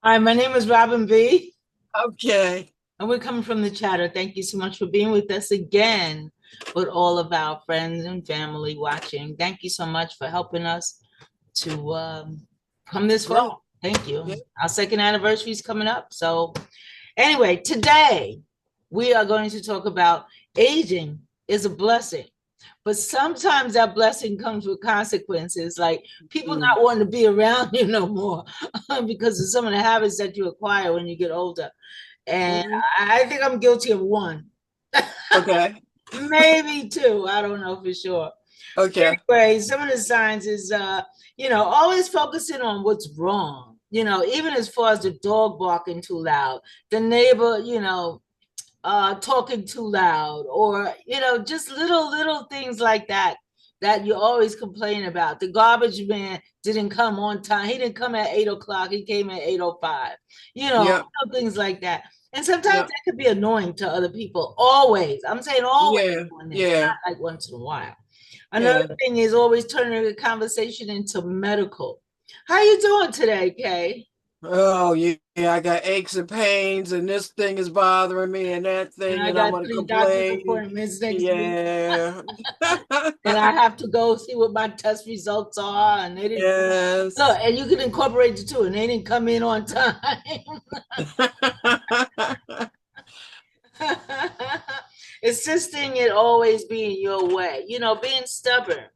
Hi, my name is Robin V, Okay. and we're coming from the chatter. Thank you so much for being with us again with all of our friends and family watching. Thank you so much for helping us to come this Yeah. far. Thank you. Yeah. Our second anniversary is coming up. So, anyway, today we are going to talk about aging is a blessing. But sometimes that blessing comes with consequences, like people Mm. not wanting to be around you no more because of some of the habits that you acquire when you get older. And Hmm. I think I'm guilty of one, Okay. maybe two. I don't know for sure. Okay. Anyway, some of the signs is, always focusing on what's wrong. Even as far as the dog barking too loud, the neighbor, talking too loud, or just little things like that that you always complain about. The garbage man didn't come on time. He didn't come at 8 o'clock. He came at 8:05. Yeah. Things like that. And sometimes Yeah. that could be annoying to other people. Always, I'm saying always Yeah. doing this, Yeah. not like once in a while. Another Yeah. thing is always turning the conversation into medical. How you doing today, Kay? Oh, yeah. Yeah. I got aches and pains, and this thing is bothering me, and that And thing, I and I'm got gonna 3 doctor's complain. appointments next week. Yeah. And I have to go see what my test results are. And they didn't look, Yes. and you can incorporate the two, and they didn't come in on time. Insisting it always being your way, being stubborn,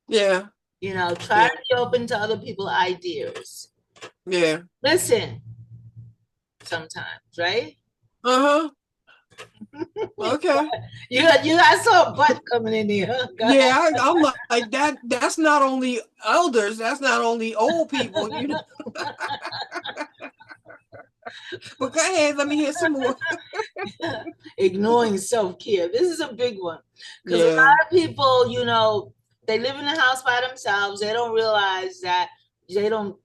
Yeah. try Yeah. to be open to other people's ideas. Yeah. Listen sometimes, right? Uh-huh. Okay. I saw a butt coming in here. Go ahead. Yeah, I'm like that. That's not only elders, that's not only old people. But go ahead, let me hear some more. Ignoring self-care. This is a big one because a Yeah, lot of people, they live in the house by themselves. They don't realize that they don't,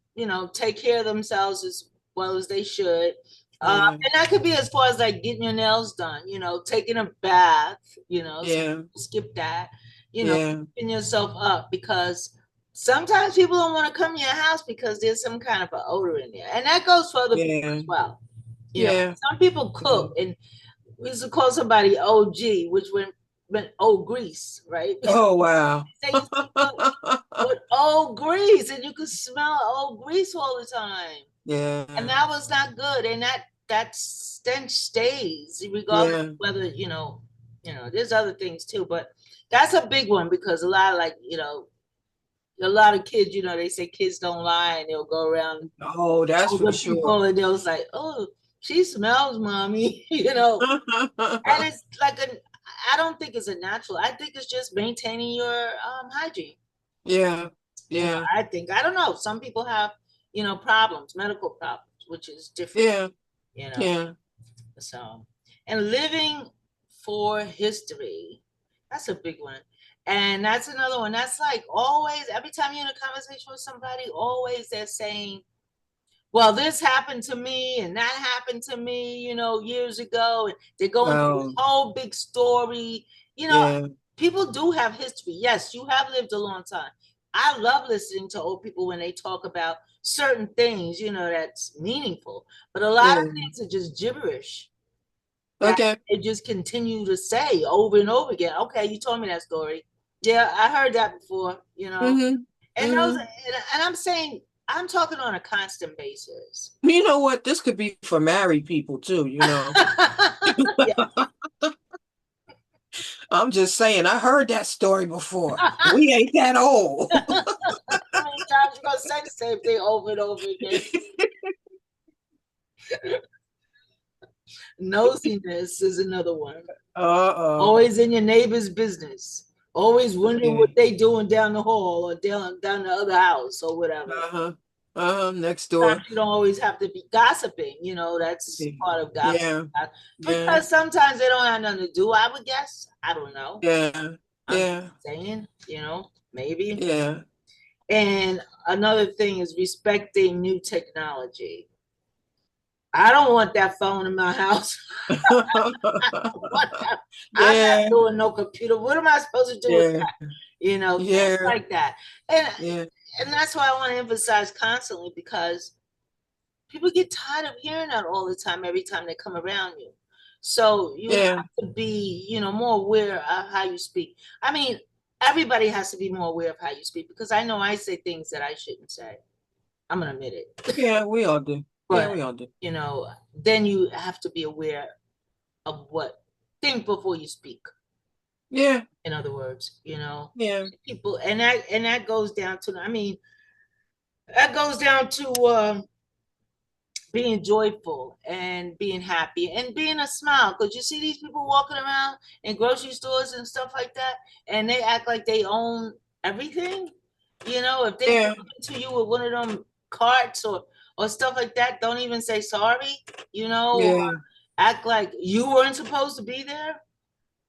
take care of themselves as well as they should. yeah, And that could be as far as like getting your nails done, taking a bath, some yeah, people skip that, yeah, keeping yourself up because sometimes people don't want to come to your house because there's some kind of an odor in there. And that goes for other people yeah, as well. yeah, Some people yeah. cook, and we used to call somebody OG, which meant old grease, right? Oh wow. They used to cook with old grease, and you could smell old grease all the time, and Yeah, that was not good. And that stench stays, regardless of yeah, whether There's other things too, but that's a big one because a lot of a lot of kids, they say kids don't lie, and they'll go around oh, that's for older sure. people, and they'll say, "Oh, she smells, mommy," And it's like I don't think it's a natural. I think it's just maintaining your hygiene. Yeah, yeah, I don't know. Some people have, problems, medical problems, which is different, yeah, you know. yeah, So, and living for history, that's a big one. And that's another one. That's like always, every time you're in a conversation with somebody, always they're saying, well, this happened to me and that happened to me, years ago. And they're going through this oh, whole big story. You know, yeah, People do have history. Yes, you have lived a long time. I love listening to old people when they talk about certain things, that's meaningful. But a lot of yeah. things are just gibberish that Okay. they just continue to say over and over again. Okay, you told me that story. Yeah, I heard that before. Mm-hmm. And those, Mm-hmm. and I'm saying, I'm talking on a constant basis. You know what? This could be for married people too. Yeah. I'm just saying, I heard that story before. We ain't that old. How many times you gonna say the same thing over and over again? Nosiness is another one. Uh-oh. Always in your neighbor's business. Always wondering Yeah. what they doing down the hall or down the other house or whatever. Uh-huh. Uh-huh. Next door. Sometimes you don't always have to be gossiping. That's part of gossip. Yeah. Yeah. Because sometimes they don't have nothing to do, I would guess. I don't know. Yeah. I'm just Yeah. saying, maybe. Yeah. And another thing is respecting new technology. I don't want that phone in my house. I'm not Yeah. doing no computer. What am I supposed to do with Yeah. that? Things Yeah. like that. And Yeah. and that's why I want to emphasize constantly because people get tired of hearing that all the time, every time they come around you. So you Yeah. have to be, you know, more aware of how you speak. I mean, everybody has to be more aware of how you speak, because I know I say things that I shouldn't say. I'm gonna admit it. Yeah, we all do. Yeah, But we all do. you know, then you have to be aware of what, think before you speak. Yeah. In other words, you know, Yeah. people, and that goes down to, I mean, that goes down to being joyful and being happy and being a smile. Because you see these people walking around in grocery stores and stuff like that, and they act like they own everything. You know, if they come to you with one of them carts or stuff like that, don't even say sorry. You know, or Yeah. act like you weren't supposed to be there.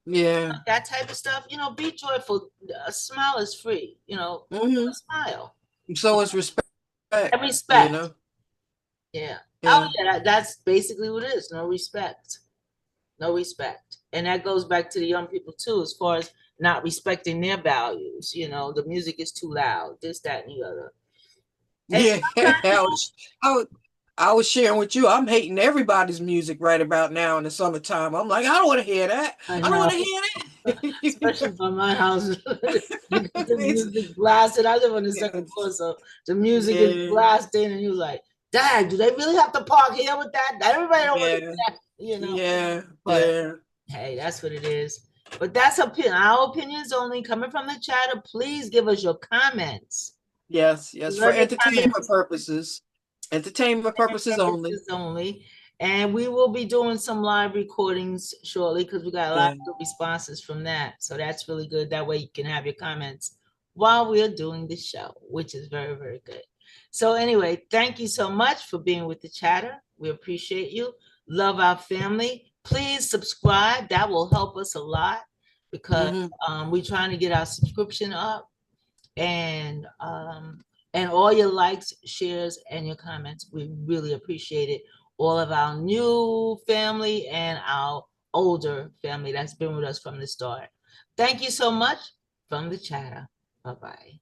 Yeah. That type of stuff. You know, be joyful. A smile is free. You know, Mm-hmm. smile. So it's respect, And you respect. know? Yeah. Oh Yeah. yeah, that's basically what it is. No respect. No respect. And that goes back to the young people too, as far as not respecting their values. You know, the music is too loud, this, that, and the other. And Yeah. sometimes, you know, I was sharing with you, I'm hating everybody's music right about now in the summertime. I'm like, I don't want to hear that. I I don't know, want to hear especially that. by my house, you get the music blasted. I live on the second floor, so the music is Yeah. blasting, and you're like, Dad, do they really have to park here with that? Everybody don't want to do Yeah. that, you know. Yeah. But Yeah. hey, that's what it is. But that's our opinions only coming from the chatter. Please give us your comments. Yes. Yes. We For love your entertainment comments. purposes. Entertainment purposes only. Purposes only. And we will be doing some live recordings shortly, because we got a lot Yeah. of good responses from that. So that's really good. That way you can have your comments while we're doing the show, which is very, very good. So anyway, thank you so much for being with the chatter. We appreciate you. Love our family. Please subscribe. That will help us a lot, because Mm-hmm. we're trying to get our subscription up, and all your likes, shares, and your comments. We really appreciate it. All of our new family and our older family that's been with us from the start. Thank you so much from the chatter. Bye-bye.